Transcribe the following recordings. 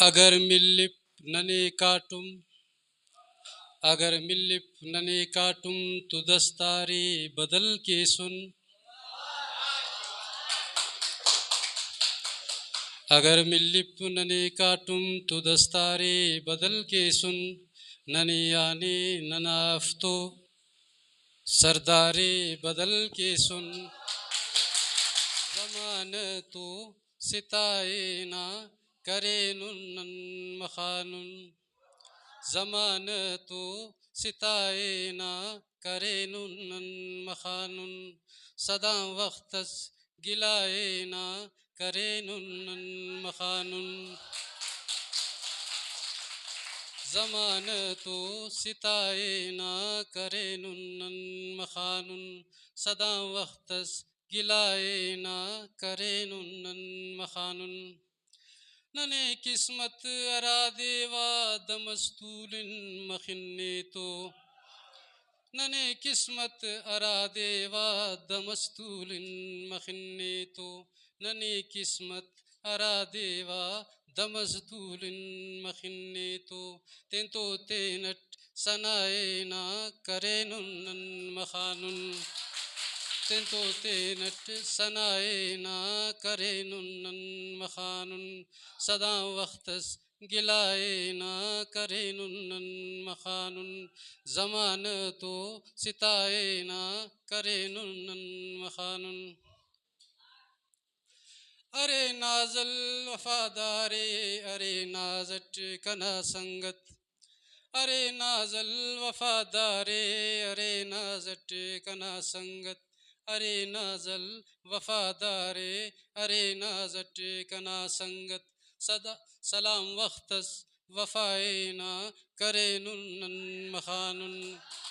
اگر ملپ ننے کاٹم اگر ملپ ننے کاٹم تو دستارے بدل کے سن اگر ملپ ننے کاٹم تو دستارے بدل کے سن ننے آنے ننافتو سردارے بدل کے سن زمان تو ستائے نہ کرے نن مخانن زمان تو ستائے نہ کرے نن مخانن صدا وقتس گلائے نہ کرے نن مخانن زمان تو ستائے نہ کرے نن مخانن صدا وقتس گلائے نہ کرے نن مخانن ننے قسمت ارادے وا دمستول مخنے تو ننے قسمت ارادے وا دمستول مخنے تو ننے قسمت ارادے وا دمستول مخنے تو تین تو تینٹ سنائے نہ کرے نن مخانن تین تو تینٹ سنائے نہ کرے نن مخانن صدا وقتس گلائے نہ کرے نن مخانن زمان تو ستائے نہ کرے نن مخانن ارے نازل وفادارے ارے نازٹ کنا سنگت ارے نازل وفادارے ارے نازٹ کنا سنگت ارے نازل وفادارے ارے نازٹ کنا سنگت صدا سلام وقتس وفائے نہ کرے نن مخانن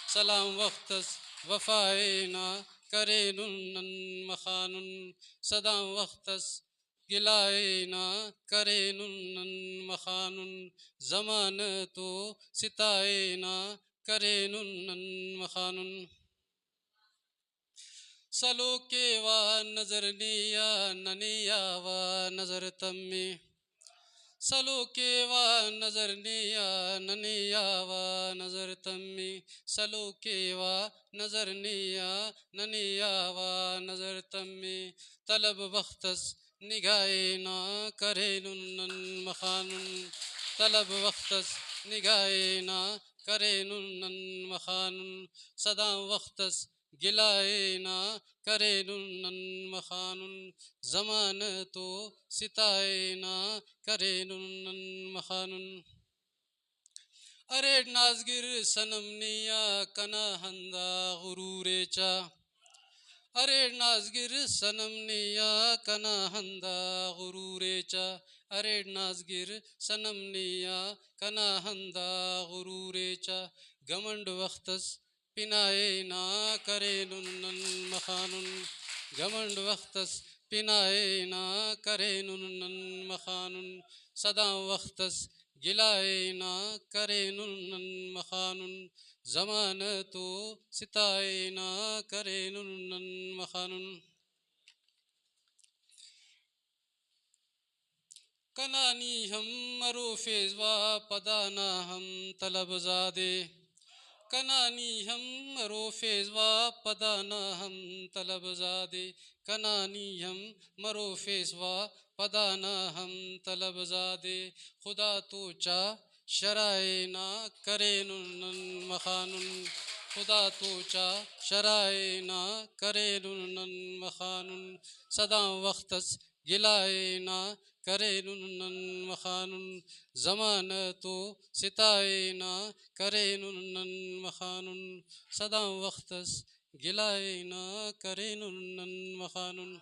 سلام وقتس وفائے نہ کرے نن مخانن صدا وقتس گلائے نہ کرے نن مخانن زمان تو ستائے نہ کرے نن مخانن سلو کے وا نظر نیا ننیا وا نظر تمی سلو کے وا نظر نیا ننیا وا نظر تمی سلو کے وا نظر نیا ننیا وا نظر تمی طلب وقتس نگائے نہ کرے نن مخانن طلب وقتس نگائے نہ کرے نن مخانن صدا وقتس گلائے نہ کرے نن مخانن زمان تو ستائے نہ کرے نن مخانن ارے نازگر صنم نیا کنا ہندا غرور چا ارے نازگر صنم نیا کنا ہندا غرور چا ارے نازگر صنم نیا کنا ہندا غرور چا گمنڈ وقتس پنائے نہ کرے نن مخانن گمنڈ وقتس پنائے نہ کرے نن مخانن صدا وقتس گلائے نہ کرے نن مخانن زمان تو ستائے نہ کرے نن مخانن کنانی ہم مرو فیضوا پدانا ہم طلب زادے کنانی ہم مرو فیضوا پدانا ہم طلب زادے کنانی ہم مرو فیضوا پدانا ہم طلب زادے خدا تو چا شرائے نہ کرے نن مخانن خدا تو چا شرائے نہ کرے نن مخانن صدا وقتس گلائے نہ کرے نن مخانن زمان تو ستائے نہ کرے نن مخانن صدا وقتس گلائے نہ کرے نن مخانن